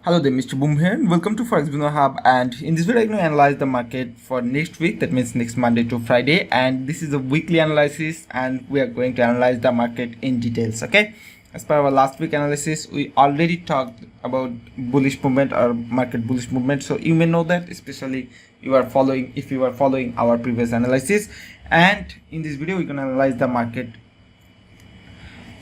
Hello there, Mr. Boom here. Welcome to Forex Billionaire Hub, and in this video I'm going to analyze the market for next week, that means next Monday to Friday, and this is a weekly analysis and we are going to analyze the market in details. Okay, as per our last week analysis, we already talked about bullish movement or market bullish movement, so you may know that, especially if you are following our previous analysis. And in this video we're going to analyze the market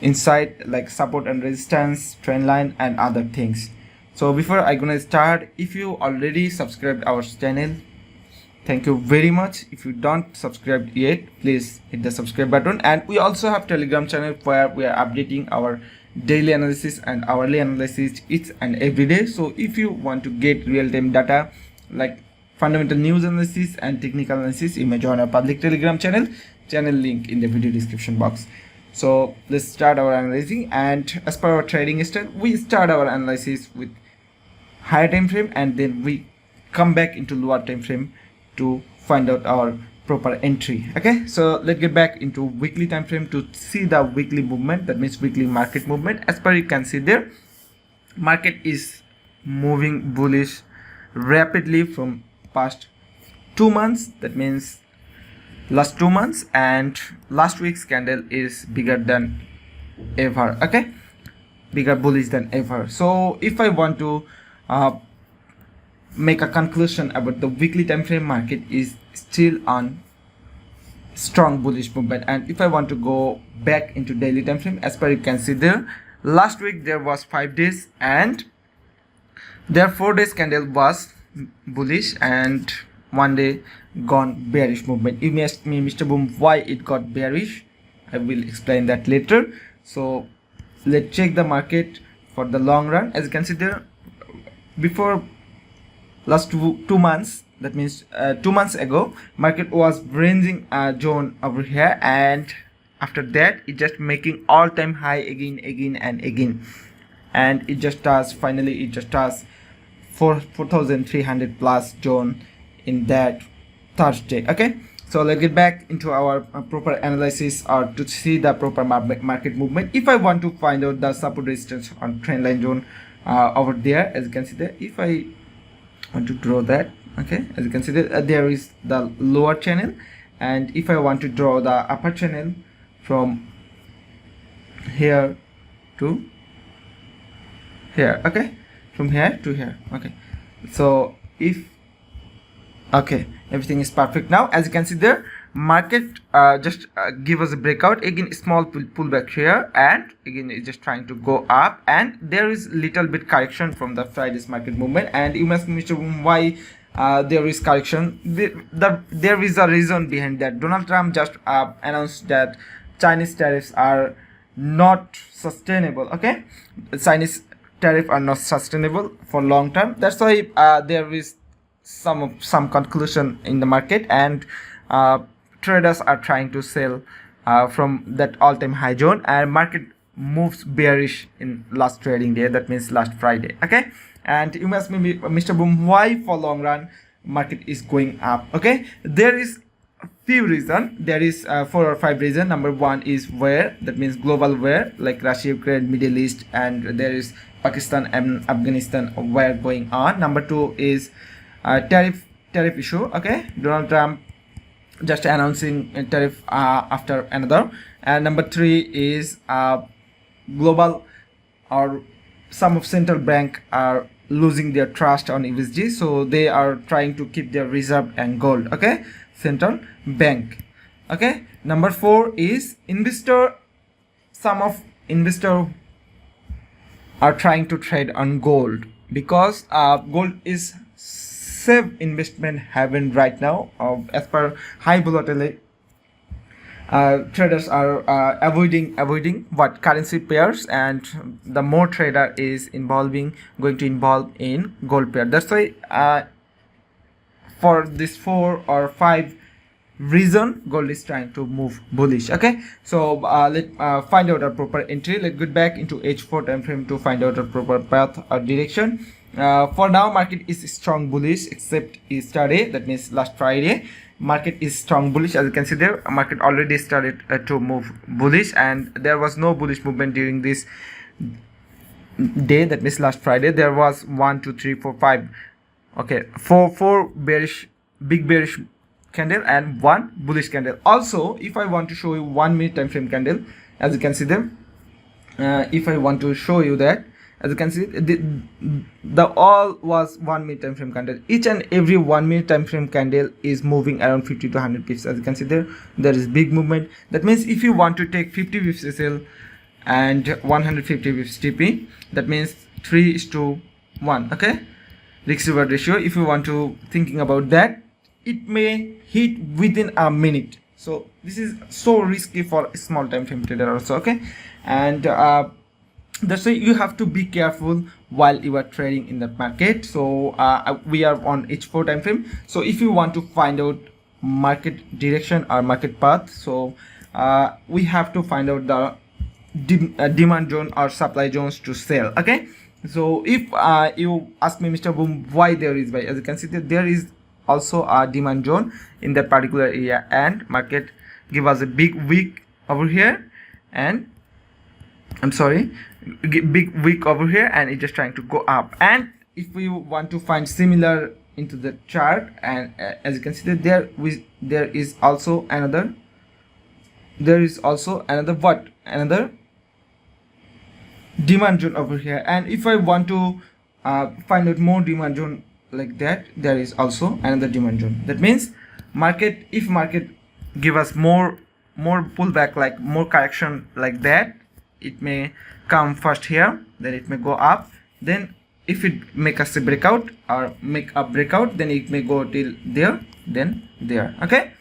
inside, like support and resistance, trend line and other things. So before I gonna start, if you already subscribed our channel, thank you very much. If you don't subscribe yet, please hit the subscribe button. And we also have Telegram channel where we are updating our daily analysis and hourly analysis each and every day. So if you want to get real-time data like fundamental news analysis and technical analysis, you may join our public Telegram channel link in the video description box. So let's start our analyzing, and as per our trading style, we start our analysis with higher time frame and then we come back into lower time frame to find out our proper entry. Okay, so let's get back into weekly time frame to see the weekly movement, that means weekly market movement. As per you can see there, market is moving bullish rapidly from past 2 months, that means last 2 months, and last week's candle is bigger than ever. Okay, bigger bullish than ever. So if I want to make a conclusion about the weekly time frame, market is still on strong bullish movement. And if I want to go back into daily time frame, as per you can see there, last week there was 5 days and their 4 days candle was bullish and 1 day gone bearish movement. You may ask me, Mr. Boom, why it got bearish? I will explain that later. So let's check the market for the long run. As you can see there, before last two months, that means 2 months ago, market was ranging a zone over here, and after that it just making all-time high again and again, and it just does, finally it just does 4,300 plus zone in that Thursday. Okay, so let's get back into our proper analysis or to see the proper market movement. If I want to find out the support resistance on trend line zone over there, as you can see there, if I want to draw that, okay, as you can see there, there is the lower channel, and if I want to draw the upper channel from here to here, okay, from here to here. Okay, so if okay, everything is perfect now. As you can see there, market just give us a breakout again, small pullback here, and again it's just trying to go up, and there is little bit correction from the Friday's market movement. And you must, Mr. Boom, why there is correction? There is a reason behind that. Donald Trump just announced that Chinese tariffs are not sustainable. Okay, Chinese tariffs are not sustainable for long term. That's why there is some conclusion in the market, and traders are trying to sell from that all-time high zone, and market moves bearish in last trading day, that means last Friday. Okay, and you must be, Mr. Boom, why for long run market is going up? Okay, there is a few reasons. There is 4 or 5 reasons. Number one is war, that means global war, like Russia, Ukraine, Middle East, and there is Pakistan and Afghanistan war going on. Number two is tariff issue. Okay, Donald Trump just announcing a tariff after another. And number 3 is global, or some of central bank are losing their trust on USD, so they are trying to keep their reserve and gold. Okay, central bank. Okay, number 4 is some of investor are trying to trade on gold, because gold is safe investment haven right now. As per high volatility, traders are avoiding what currency pairs, and the more trader is going to involve in gold pair. That's why for this 4 or 5 reason, gold is trying to move bullish. Okay, so let's find out a proper entry. Let's get back into H4 time frame to find out a proper path or direction. For now, market is strong bullish except yesterday, that means last Friday. Market is strong bullish. As you can see there, market already started to move bullish, and there was no bullish movement during this day, that means last Friday, there was 1 2 3 4 5, okay, four bearish, big bearish candle and one bullish candle. Also, if I want to show you 1 minute time frame candle, as you can see them, if I want to show you that, as you can see, the all was 1 minute time frame candle. Each and every 1 minute time frame candle is moving around 50 to 100 pips. As you can see there is big movement. That means if you want to take 50 pips SL and 150 pips TP, that means 3:1, okay, risk reward ratio. If you want to thinking about that, it may hit within a minute. So this is so risky for a small time frame trader also, okay. And that's why you have to be careful while you are trading in that market. So we are on H4 time frame. So if you want to find out market direction or market path, so we have to find out the demand zone or supply zones to sell, okay. So if you ask me, Mr. Boom, why there is buy, as you can see that there is also a demand zone in that particular area, and market give us a big wick over here, and I'm sorry, big wick over here, and it's just trying to go up. And if we want to find similar into the chart, and as you can see that there is also another what, another demand zone over here. And if I want to find out more demand zone like that, there is also another demand zone. That means market, if market give us more pullback, like more correction like that, it may come first here, then it may go up, then if it make us a breakout or make a breakout, then it may go till there, then there, okay.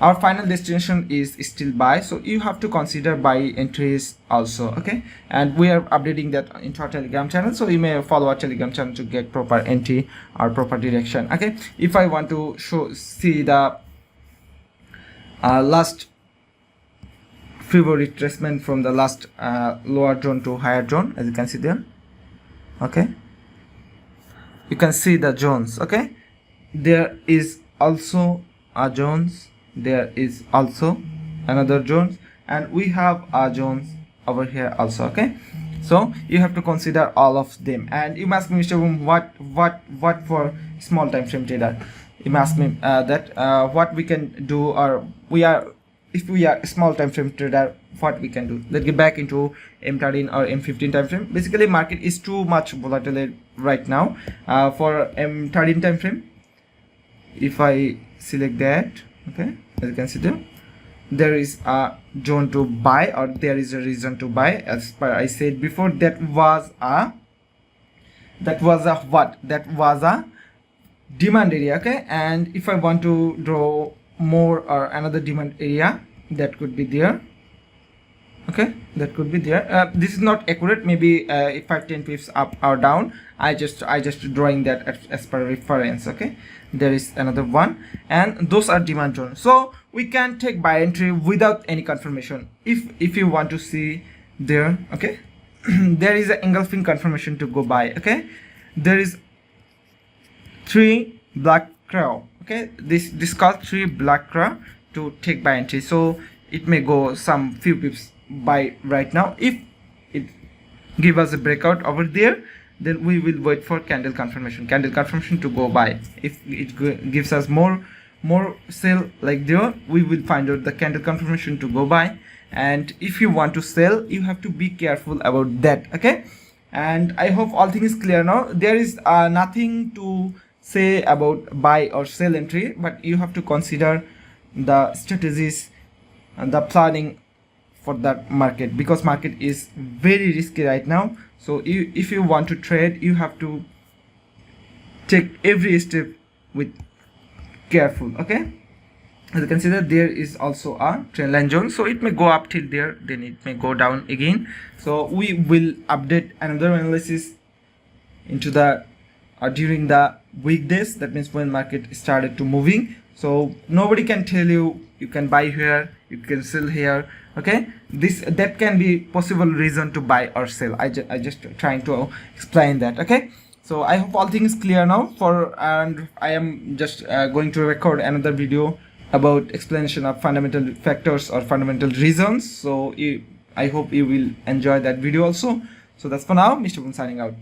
Our final destination is still buy, so you have to consider buy entries also, okay. And we are updating that into our Telegram channel, so you may follow our Telegram channel to get proper entry or proper direction, okay. If I want to see the last Fibonacci retracement from the last lower zone to higher zone, as you can see there, okay, you can see the zones, okay. There is also a zones, there is also another zones, and we have our zones over here also, okay. So you have to consider all of them. And you must be, Mr. Boom, what for small time frame trader, you must me that what we can do, or if we are a small time frame trader, what we can do. Let's get back into M13 or M15 time frame. Basically market is too much volatile right now. For M13 time frame, if I select that, okay, as you can see there is a zone to buy, or there is a reason to buy. As per I said before, that was a demand area, okay. And if I want to draw more or another demand area, that could be there, okay, that could be there. This is not accurate, maybe if 5-10 pips up or down, I just drawing that as per reference, okay. There is another one, and those are demand zones, so we can take buy entry without any confirmation. If you want to see there, okay, there is an engulfing confirmation to go buy, okay. There is 3 black crow, okay, this called 3 black crow to take buy entry. So it may go some few pips buy right now. If it give us a breakout over there, then we will wait for candle confirmation to go buy. If it gives us more sell like there, we will find out the candle confirmation to go buy. And if you want to sell, you have to be careful about that, okay. And I hope all things is clear now. There is nothing to say about buy or sell entry, but you have to consider the strategies and the planning for that market, because market is very risky right now. So if you want to trade, you have to take every step with careful, okay. As you can see that there is also a trend line zone, so it may go up till there, then it may go down again. So we will update another analysis into the during the weekdays, that means when market started to moving. So nobody can tell you can buy here, you can sell here, okay. That can be possible reason to buy or sell. I just trying to explain that, okay. So I hope all things clear now. And I am just going to record another video about explanation of fundamental factors or fundamental reasons. So I hope you will enjoy that video also. So that's for now. Mr. Boom signing out.